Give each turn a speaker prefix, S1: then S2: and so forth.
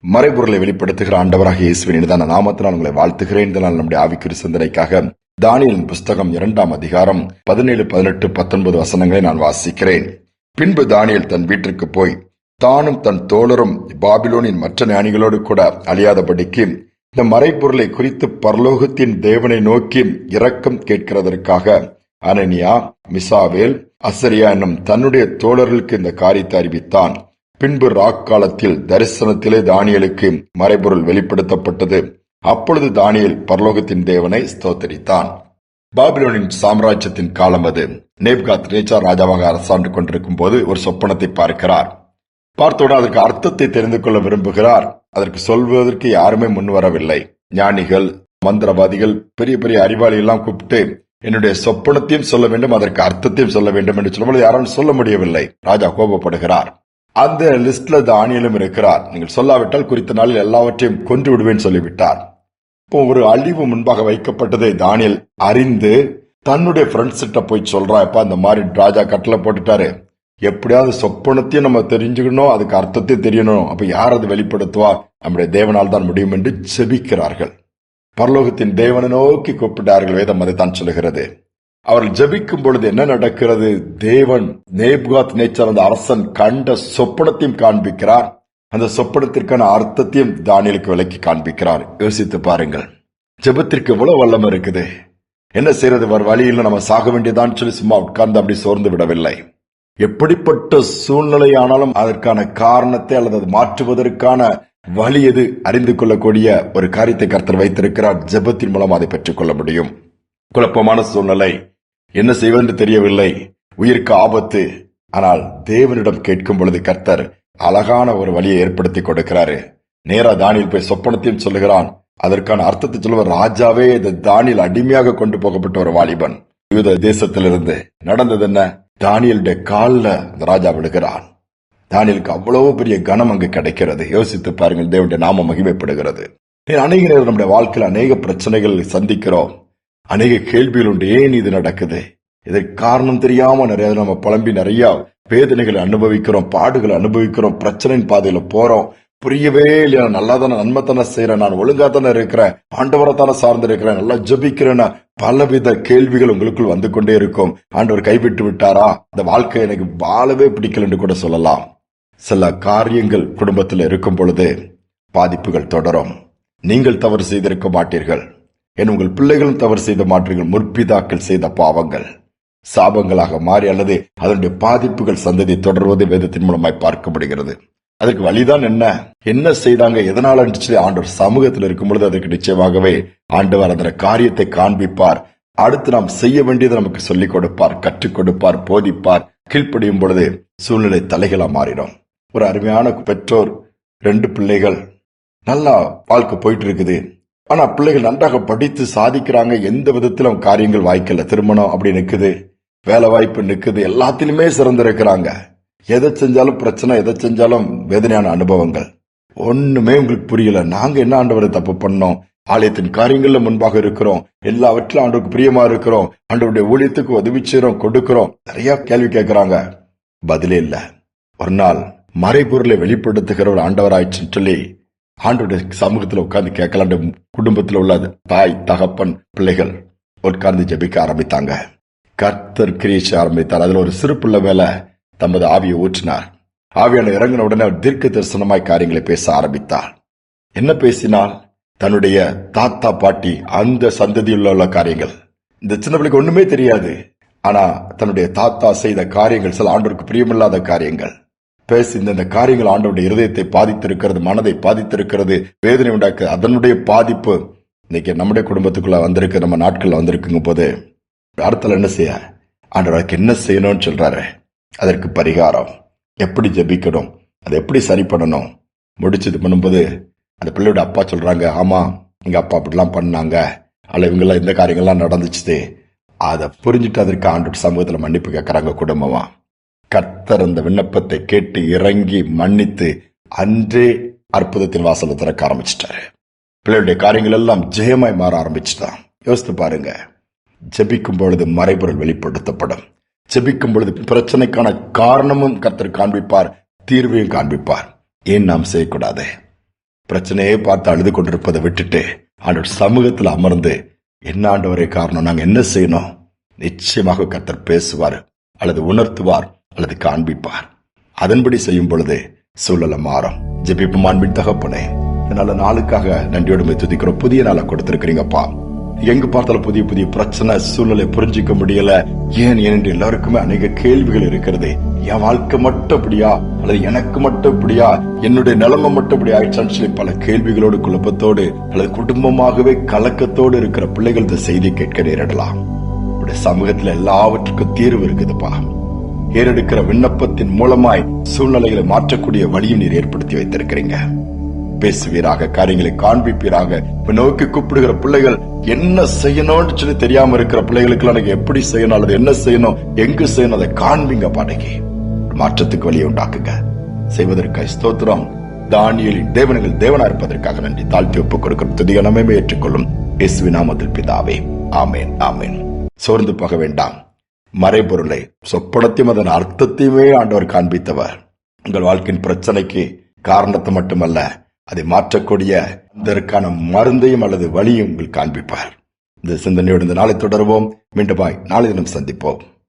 S1: மறைபொருளை வெளிப்படுத்துகிற ஆண்டவராக இயேசுவின் இனிதான நாமத்தினால் உங்களை வாழ்த்துகிறேன். இதனால் நம்முடைய ஆவிக்குரிய சிந்தனைக்காக தானியேலின் புஸ்தகம் 2ஆம் அதிகாரம் 17, 18, 19 வசனங்களை நான் வாசிக்கிறேன். பின்பு தானியேல் தன் வீட்டிற்கு போய் தானும் தன் தோழரும் பாபிலோனின் மற்ற ஞானிகளோடு கூட அழியாதபடிக்கு இந்த மறைபொருளை குறித்து பரலோகத்தின் தேவனை நோக்கி இரக்கம் கேட்கிறதற்காக அனனியா, மிசாவேல், அசரியா என்னும் தன்னுடைய தோழர்களுக்கு இந்த காரியத்தை அறிவித்தான். பின்பு ராக்காலத்தில் தரிசனத்திலே தானியேலுக்கு மறைபொருள் வெளிப்படுத்தப்பட்டது. அப்பொழுது தானியேல் பரலோகத்தின் தேவனை ஸ்தோத்தரித்தான். பாபிலோனின் சாம்ராஜ்யத்தின் காலம் அது. நேபுகாத்நேச்சார் ராஜாவாக அரசாண்டு கொண்டிருக்கும் போது ஒரு சொப்பனத்தை பார்க்கிறார். பார்த்தவுடன் அதற்கு அர்த்தத்தை தெரிந்து கொள்ள விரும்புகிறார். அதற்கு சொல்வதற்கு யாருமே முன்வரவில்லை. ஞானிகள், மந்திரவாதிகள், பெரிய பெரிய அறிவாளி எல்லாம் கூப்பிட்டு என்னுடைய சொப்பனத்தையும் சொல்ல வேண்டும், அதற்கு அர்த்தத்தையும் சொல்ல வேண்டும் என்று சொல்லும்போது யாரும் சொல்ல முடியவில்லை. ராஜா கோபப்படுகிறார். அந்த லிஸ்ட்ல தானியேலும் இருக்கிறார். நீங்கள் சொல்லாவிட்டால் குறித்த நாளில் எல்லாவற்றையும் கொன்று விடுவேன் சொல்லிவிட்டார். இப்போ ஒரு அழிவு முன்பாக வைக்கப்பட்டதை தானியேல் அறிந்து தன்னுடைய ஃப்ரெண்ட்ஸ் கிட்ட போய் சொல்றாப்பா, இந்த மாதிரி ராஜா கட்டளை போட்டுட்டாரு, எப்படியாவது சொப்பனத்தையும் நம்ம தெரிஞ்சுக்கணும், அதுக்கு அர்த்தத்தையும் தெரியணும். அப்ப யார் அது வெளிப்படுத்துவா? நம்முடைய தேவனால் தான் முடியும் என்று ஜெபிக்கிறார்கள். பரலோகத்தின் தேவனை நோக்கி கூப்பிட்டார்கள். வேதம் அதைத்தான் சொல்லுகிறது. அவர்கள் ஜெபிக்கும் பொழுது என்ன நடக்கிறது? தேவன் நேபுகாத்நேச்சார் அந்த அரசன் கண்ட சொப்பனத்தையும் காண்பிக்கிறார். அந்த சொப்பனத்திற்கான அர்த்தத்தையும் தானியேலுக்கு விளக்கி காண்பிக்கிறார். யோசித்து பாருங்கள், ஜெபத்திற்கு எவ்வளவு வல்லமை இருக்குது. என்ன செய்யறது? வர வழியில் நம்ம சாக வேண்டியதான் சொல்லி சும்மா உட்கார்ந்து அப்படி சோர்ந்து விடவில்லை. எப்படிப்பட்ட சூழ்நிலையானாலும் அதற்கான காரணத்தை அல்லது அது மாற்றுவதற்கான வழி எது அறிந்து கொள்ளக்கூடிய ஒரு காரியத்தை கர்த்தர் வைத்திருக்கிறார். ஜெபத்தின் மூலம் அதை பெற்றுக் கொள்ள முடியும். குழப்பமான சூழ்நிலை, என்ன செய்வதென்று தெரியவில்லை, உயிருக்கு ஆபத்து. ஆனால் தேவனிடம் கேட்கும் பொழுது கர்த்தர் அழகான ஒரு வழியை ஏற்படுத்தி கொடுக்கிறாரு. நேரா தானியேல் போய் சொப்பனத்தையும் சொல்லுகிறான். அதற்கான அர்த்தத்தை சொல்லுவார். ராஜாவே இந்த தானியேல் அடிமையாக கொண்டு போகப்பட்ட ஒரு வாலிபன் யூத தேசத்திலிருந்து. நடந்தது என்ன? தானியேலுடைய காலில் அந்த ராஜா விடுகிறான். தானியேலுக்கு அவ்வளவு பெரிய கனம் அங்கு கிடைக்கிறது. யோசித்து பாருங்கள், தேவனுடைய நாமம் மகிமைப்படுகிறது. அநேக நேரம் நம்முடைய வாழ்க்கையில் அநேக பிரச்சனைகள் சந்திக்கிறோம். அநேக கேள்விகள் உண்டு. ஏன் இது நடக்குது? இதற்கு காரணம் தெரியாம நிறைய நம்ம புலம்பி நிறைய வேதனைகளை அனுபவிக்கிறோம், பாடுகளை அனுபவிக்கிறோம், பிரச்சனையின் பாதையில போறோம். புரியவே இல்லையா? நல்லா தானே, நன்மை தானே செய்யறேன், நான் ஒழுங்கா தானே இருக்கிறேன், ஆண்டவரை தானே சார்ந்து இருக்கிறேன், நல்லா ஜபிக்கிறேன்னா பலவித கேள்விகள் உங்களுக்குள் வந்து கொண்டே இருக்கும். ஆண்டவர் கைவிட்டு விட்டாரா? இந்த வாழ்க்கை எனக்கு வாழவே பிடிக்கல என்று கூட சொல்லலாம். சில காரியங்கள் குடும்பத்தில் இருக்கும் பொழுது பாதிப்புகள் தொடரும். நீங்கள் தவறு செய்திருக்க மாட்டீர்கள், உங்கள் பிள்ளைகளும் தவறு செய்த மாற்றீர்கள். முற்பிதாக்கள் செய்த பாவங்கள் சாபங்களாக மாறி அல்லது அதனுடைய பாதிப்புகள் சந்ததி தொடர்வதை வேதத்தின் மூலமாய் பார்க்க முடிகிறது. அதற்கு வழிதான் என்ன செய்தாங்க, எதனால ஆண்டவர் சமூகத்தில் இருக்கும் பொழுது அதற்கு நிச்சயமாகவே ஆண்டவர் அந்த காரியத்தை காண்பிப்பார். அடுத்து நாம் செய்ய வேண்டியதை நமக்கு சொல்லிக் கொடுப்பார், கற்றுக் கொடுப்பார், போதிப்பார். கீழ்ப்படியும் பொழுது சூழ்நிலை தலைகளா மாறிடும். ஒரு அருமையான பெற்றோர், 2 பிள்ளைகள், நல்லா வாழ்க்கை போயிட்டு இருக்குது. ஆனா பிள்ளைகள் நன்றாக படித்து சாதிக்கிறாங்க. எந்த விதத்திலும் காரியங்கள் வாய்க்கல. திருமணம் அப்படி நிக்குது, வேலை வாய்ப்பு நிக்குது, எல்லாத்திலுமே சிறந்திருக்கிறாங்க. எதை செஞ்சாலும் பிரச்சனை, எதை செஞ்சாலும் வேதனையான அனுபவங்கள். ஒண்ணுமே உங்களுக்கு புரியல. நாங்க என்ன ஆண்டவரை தப்பு பண்ணோம்? ஆலயத்தின் காரியங்கள்ல முன்பாக இருக்கிறோம், எல்லாவற்றிலும் ஆண்டவருக்கு பிரியமா இருக்கிறோம், ஆண்டவருடைய ஊழியத்துக்கு உதவி செய்யறோம், கொடுக்கிறோம். நிறைய கேள்வி கேட்கிறாங்க, பதிலே இல்ல. ஒரு நாள் மறைபொருளை வெளிப்படுத்துகிற ஒரு ஆண்டவராயிடுச்சுன்னு சொல்லி ஆண்டவருடைய சமூகத்தில் உட்கார்ந்து கேட்கலாம். குடும்பத்தில் உள்ள தாய், தகப்பன், பிள்ளைகள் உட்கார்ந்து ஜெபிக்க ஆரம்பித்தாங்க. கர்த்தர் கிரியை ஆரம்பித்தார். அதுல ஒரு சிறு பிள்ளை மேல தமது ஆவியை ஊற்றினார். ஆவியான இறங்கின உடனே அவர் தீர்க்க தரிசனமாய் காரியங்களை பேச ஆரம்பித்தார். என்ன பேசினால்? தன்னுடைய தாத்தா, பாட்டி, அந்த சந்ததியில் உள்ள காரியங்கள். இந்த சின்ன பிள்ளைக்கு ஒண்ணுமே தெரியாது. ஆனா தன்னுடைய தாத்தா செய்த காரியங்கள், சில ஆண்டவருக்கு பிரியமில்லாத காரியங்கள் பேசி இந்த காரியங்கள் ஆண்டவருடைய இருதயத்தை பாதித்திருக்கிறது, மனதை பாதித்திருக்கிறது, வேதனை உண்டாக்கு. அதனுடைய பாதிப்பு இன்னைக்கு நம்முடைய குடும்பத்துக்குள்ள வந்திருக்கு, நம்ம நாட்கள்ல வந்திருக்குங்க போது அடுத்த என்ன செய்ய? ஆண்டவருக்கு என்ன செய்யணும்னு சொல்றாரு. அதற்கு பரிகாரம் எப்படி ஜெபிக்கணும், அதை எப்படி சரி பண்ணணும். முடிச்சது பண்ணும்போது அந்த பிள்ளையோட அப்பா சொல்றாங்க, ஆமா எங்க அப்பா அப்படிலாம் பண்ணாங்க, அல்ல இவங்கெல்லாம் இந்த காரியங்கள்லாம் நடந்துச்சு. அதை புரிஞ்சுட்டு அதற்கு ஆண்டவர் சமூகத்துல மன்னிப்பு கேட்கறாங்க குடும்பமா. கர்த்தர் அந்த விண்ணப்பத்தை கேட்டு இறங்கி மன்னித்து அன்றே அற்புதத்தின் வாசலை திறக்க ஆரம்பிச்சிட்டாரு. பிள்ளையுடைய காரியங்கள் எல்லாம் ஜெயமாய் மாற ஆரம்பிச்சுட்டான். யோசித்து பாருங்க, ஜெபிக்கும் பொழுது மறைபொருள் வெளிப்படுத்தப்படும். ஜெபிக்கும் பொழுது பிரச்சனைக்கான காரணமும் கர்த்தர் காண்பிப்பார், தீர்வையும் காண்பிப்பார். ஏன் நாம் செய்யக்கூடாது? பிரச்சனையே பார்த்து அழுது கொண்டிருப்பதை விட்டுட்டு ஆண்டவர் சமூகத்தில் அமர்ந்து, என்ன ஆண்டவரே காரணம், நாங்க என்ன செய்யணும்? நிச்சயமாக கர்த்தர் பேசுவார், அல்லது உணர்த்துவார், அல்லது காண்பிப்பார். அதன்படி செய்யும் பொழுது சூழலை மாறும். ஜெபிப்போம். அன்பின் தகப்பனே, நல்ல நாளுக்காக நன்றியோடு துதிக்கிறோம். புதிய நாளை கொடுத்திருக்கிறீங்கப்பா. எங்க பார்த்தாலும் புதிய புதிய பிரச்சனை, சூழ்நிலை புரிஞ்சிக்க முடியல. ஏன் என்று எல்லாருக்குமே அநேக கேள்விகள் இருக்கிறது. என் வாழ்க்கை மட்டும் அப்படியா, அல்லது எனக்கு மட்டும் இப்படியா, என்னுடைய நிலைமை மட்டும் இப்படி ஆயிடுச்சான்னு சொல்லி பல கேள்விகளோடு, குழப்பத்தோடு, அல்லது குடும்பமாகவே கலக்கத்தோடு இருக்கிற பிள்ளைகள் இந்த செய்தி கேட்க நேரிடலாம். சமூகத்துல எல்லாவற்றுக்கும் தீர்வு இருக்குதுப்பா. ஏறெடுக்கிற விண்ணப்பத்தின் மூலமாய் சூழ்நிலைகளை மாற்றக்கூடிய வழியை நீர் ஏற்படுத்தி வைத்திருக்கிறீங்க. பேசுவீராக, காரியங்களை காண்பிப்பீராக. நோக்கி கூப்பிடுகிற பிள்ளைகள் என்ன செய்யணும்னு சொல்லி தெரியாம இருக்கிற பிள்ளைகளுக்கு எனக்கு எப்படி செய்யணும், அல்லது என்ன செய்யணும், எங்கு செய்யணும், அதை காண்பீங்க பாடகி. மாற்றத்துக்கு வழியை உண்டாக்குங்க. செய்வதற்காக ஸ்தோத்திரம். தானியேலின் தேவனங்கள் தேவனா இருப்பதற்காக நன்றி. தாழ்த்தி ஒப்புக் கொடுக்கிற துதியை நம்மை ஏற்றுக்கொள்ளும் இயேசுவின் நாமத்தில் பிதாவே, ஆமேன், ஆமேன். சோர்ந்து போக வேண்டாம். மறைபொருளை, சொப்பனத்தையும் அதன் அர்த்தத்தையுமே ஆண்டவர் காண்பித்தவர். உங்கள் வாழ்க்கையின் பிரச்சனைக்கு காரணத்தை மட்டுமல்ல, அதை மாற்றக்கூடிய அதற்கான மருந்தையும் அல்லது வழியும் உங்களுக்கு காண்பிப்பார். இந்த சிந்தனையோடு இந்த நாளை தொடருவோம். மீண்டும் நாளை தினம் சந்திப்போம்.